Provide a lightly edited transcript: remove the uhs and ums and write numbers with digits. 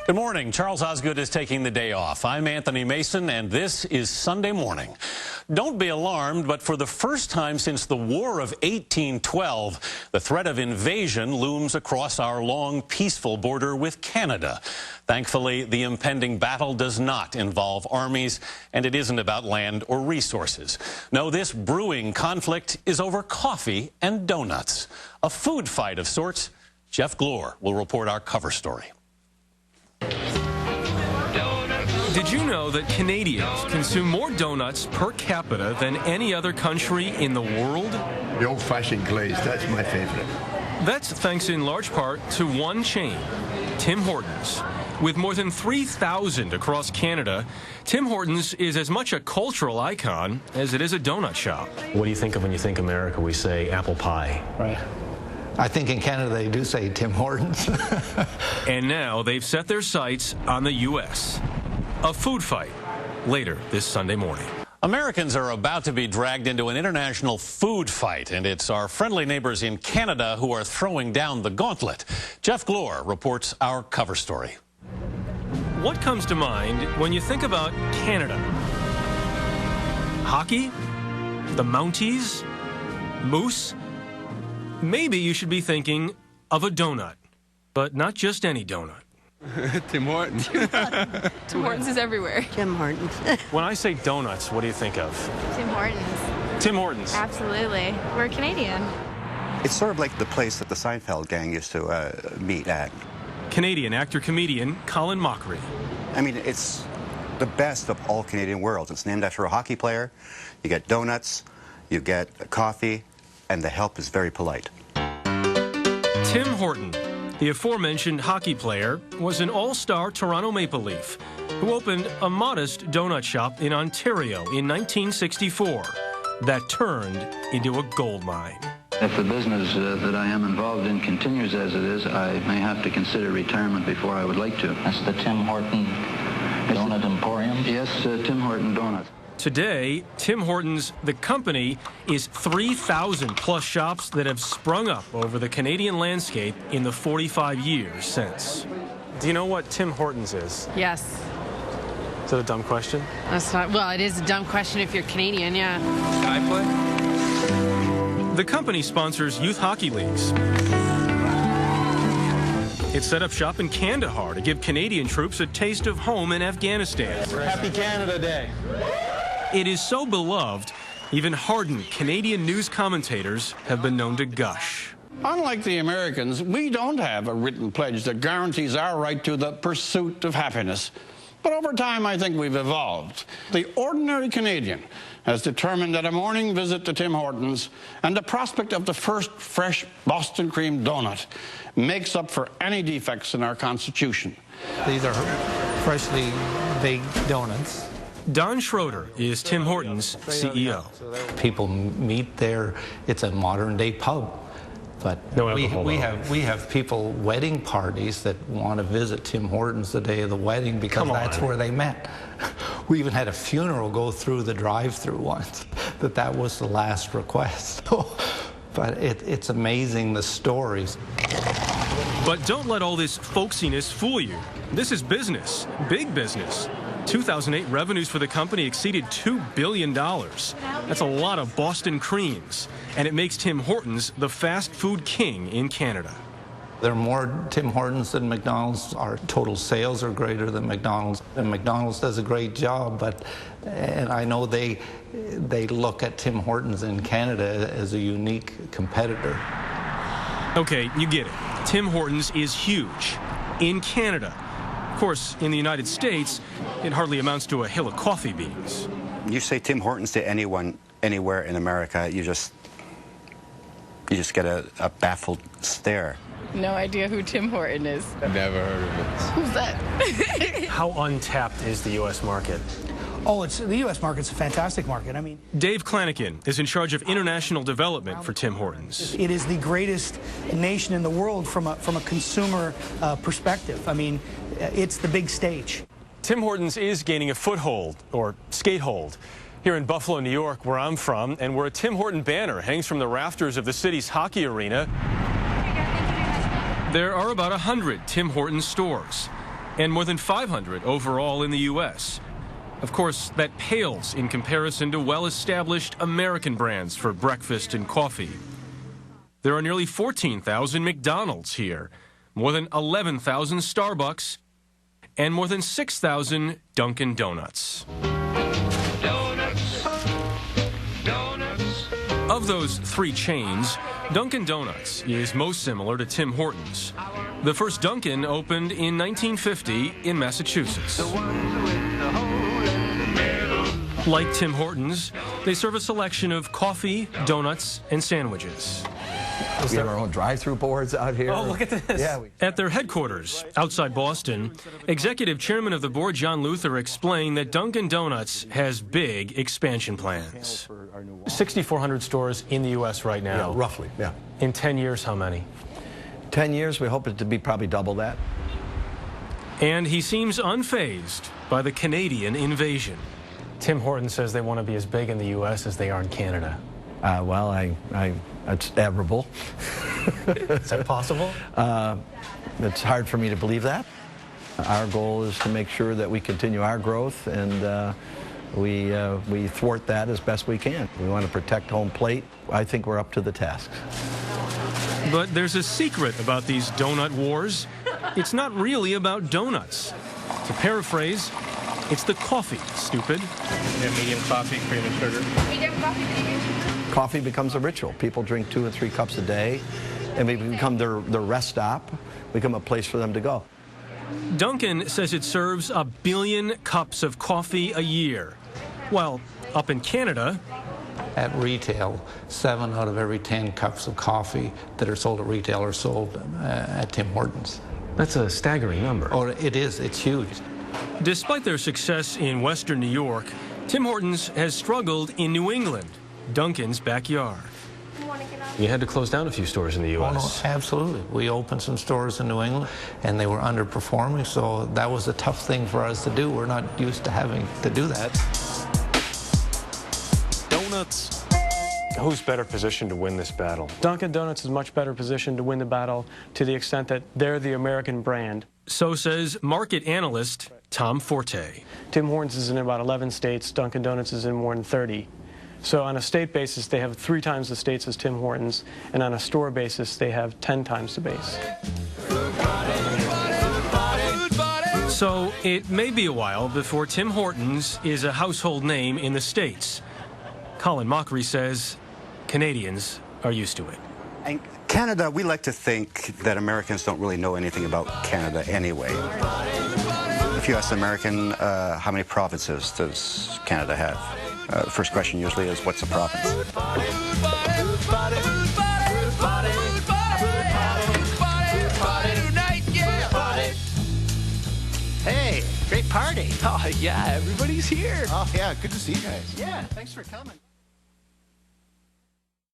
Good morning. Charles Osgood is taking the day off. I'm Anthony Mason, and this is Sunday Morning. Don't be alarmed, but for the first time since the War of 1812, the threat of invasion looms across our long, peaceful border with Canada. Thankfully, the impending battle does not involve armies, and it isn't about land or resources. No, this brewing conflict is over coffee and donuts. A food fight of sorts. Jeff Glor will report our cover story. Did you know that Canadians consume more donuts per capita than any other country in the world? The old-fashioned glaze, that's my favorite. That's thanks in large part to one chain, Tim Hortons. With more than 3,000 across Canada, Tim Hortons is as much a cultural icon as it is a donut shop. What do you think of when you think America? We say apple pie. Right. I think in Canada they do say Tim Hortons. And now they've set their sights on the U.S. A food fight later this Sunday morning. Americans are about to be dragged into an international food fight, and it's our friendly neighbors in Canada who are throwing down the gauntlet. Jeff Glor reports our cover story. What comes to mind when you think about Canada? Hockey? The Mounties? Moose? Maybe you should be thinking of a donut, but not just any donut. Tim Hortons. Tim Hortons is everywhere. Tim Hortons. When I say donuts, what do you think of? Tim Hortons. Tim Hortons. Absolutely. We're Canadian. It's sort of like the place that the Seinfeld gang used to meet at. Canadian actor-comedian Colin Mockery. I mean, it's the best of all Canadian worlds. It's named after a hockey player. You get donuts, you get coffee, and the help is very polite. Tim Horton, the aforementioned hockey player, was an all-star Toronto Maple Leaf who opened a modest donut shop in Ontario in 1964 that turned into a gold mine. If the business that I am involved in continues as it is, I may have to consider retirement before I would like to. That's the Tim Horton Donut Emporium? Yes, Tim Horton Donuts. Today, Tim Hortons, the company, is 3,000 plus shops that have sprung up over the Canadian landscape in the 45 years since. Do you know what Tim Hortons is? Yes. Is that a dumb question? That's not, well, it is a dumb question if you're Canadian, yeah. Can I play? The company sponsors youth hockey leagues. It set up shop in Kandahar to give Canadian troops a taste of home in Afghanistan. Happy Canada Day. It is so beloved, even hardened Canadian news commentators have been known to gush. Unlike the Americans, we don't have a written pledge that guarantees our right to the pursuit of happiness. But over time, I think we've evolved. The ordinary Canadian has determined that a morning visit to Tim Hortons and the prospect of the first fresh Boston cream donut makes up for any defects in our Constitution. These are freshly baked donuts. Don Schroeder is Tim Hortons' CEO. People meet there. It's a modern-day pub. But No we alcohol, have people, wedding parties that want to visit Tim Hortons the day of the wedding because that's where they met. We even had a funeral go through the drive-through once, that was the last request. But it's amazing, the stories. But don't let all this folksiness fool you. This is business, big business. 2008 revenues for the company exceeded $2 billion. That's a lot of Boston creams, and it makes Tim Hortons the fast food king in Canada. There are more Tim Hortons than McDonald's. Our total sales are greater than McDonald's. And McDonald's does a great job, and I know they look at Tim Hortons in Canada as a unique competitor. Okay, you get it. Tim Hortons is huge in Canada. Of course, in the United States, it hardly amounts to a hill of coffee beans. You say Tim Hortons to anyone, anywhere in America, you just get a baffled stare. No idea who Tim Horton is. Never heard of it. Who's that? How untapped is the U.S. market? Oh, the U.S. market's a fantastic market. I mean, Dave Klanikin is in charge of international development for Tim Hortons. it is the greatest nation in the world from a consumer perspective. I mean, it's the big stage. Tim Hortons is gaining a foothold, or skatehold, here in Buffalo, New York, where I'm from, and where a Tim Horton banner hangs from the rafters of the city's hockey arena. There are about 100 Tim Hortons stores. and more than 500 overall in the U.S. Of course, that pales in comparison to well-established American brands for breakfast and coffee. There are nearly 14,000 McDonald's here, more than 11,000 Starbucks, and more than 6,000 Dunkin' Donuts. Of those three chains, Dunkin' Donuts is most similar to Tim Hortons. The first Dunkin' opened in 1950 in Massachusetts. Like Tim Hortons, they serve a selection of coffee, donuts, and sandwiches. We have our own drive-through boards out here. Oh, look at this. Yeah. At their headquarters, outside Boston, Executive Chairman of the board John Luther explained that Dunkin' Donuts has big expansion plans. 6,400 stores in the U.S. right now. Yeah, roughly, yeah. In 10 years, how many? 10 years, we hope it to be probably double that. And he seems unfazed by the Canadian invasion. Tim Horton says they want to be as big in the U.S. as they are in Canada. Well, it's admirable. Is that possible? It's hard for me to believe that. Our goal is to make sure that we continue our growth, and we thwart that as best we can. We want to protect home plate. I think we're up to the task. But there's a secret about these donut wars. It's not really about donuts. To paraphrase, it's the coffee, stupid. Medium coffee, cream and sugar. Medium coffee, cream and sugar. Coffee becomes a ritual. People drink 2 or 3 cups a day, and we become their rest stop, become a place for them to go. Dunkin' says it serves 1 billion cups of coffee a year. While up in Canada, At retail, 7 out of every 10 cups of coffee that are sold at retail are sold at Tim Hortons. That's a staggering number. Oh, it is. It's huge. despite their success in Western New York, Tim Hortons has struggled in New England, Dunkin's backyard. You had to close down a few stores in the U.S. Oh, no, absolutely. We opened some stores in New England, and they were underperforming, so that was a tough thing for us to do. We're not used to having to do that. Donuts. Who's better positioned to win this battle? Dunkin' Donuts is much better positioned to win the battle to the extent that they're the American brand. So says market analyst Tom Forte. Tim Hortons is in about 11 states. Dunkin' Donuts is in more than 30. So on a state basis, they have 3 times the states as Tim Hortons, and on a store basis, they have 10 times the base. So it may be a while before Tim Hortons is a household name in the States. Colin Mockery says Canadians are used to it. And Canada, we like to think that Americans don't really know anything about Canada anyway. If you ask an American, how many provinces does Canada have? The first question usually is, what's a province? Hey, great party. Oh, yeah, everybody's here. Oh, yeah, good to see you guys. Yeah, thanks for coming.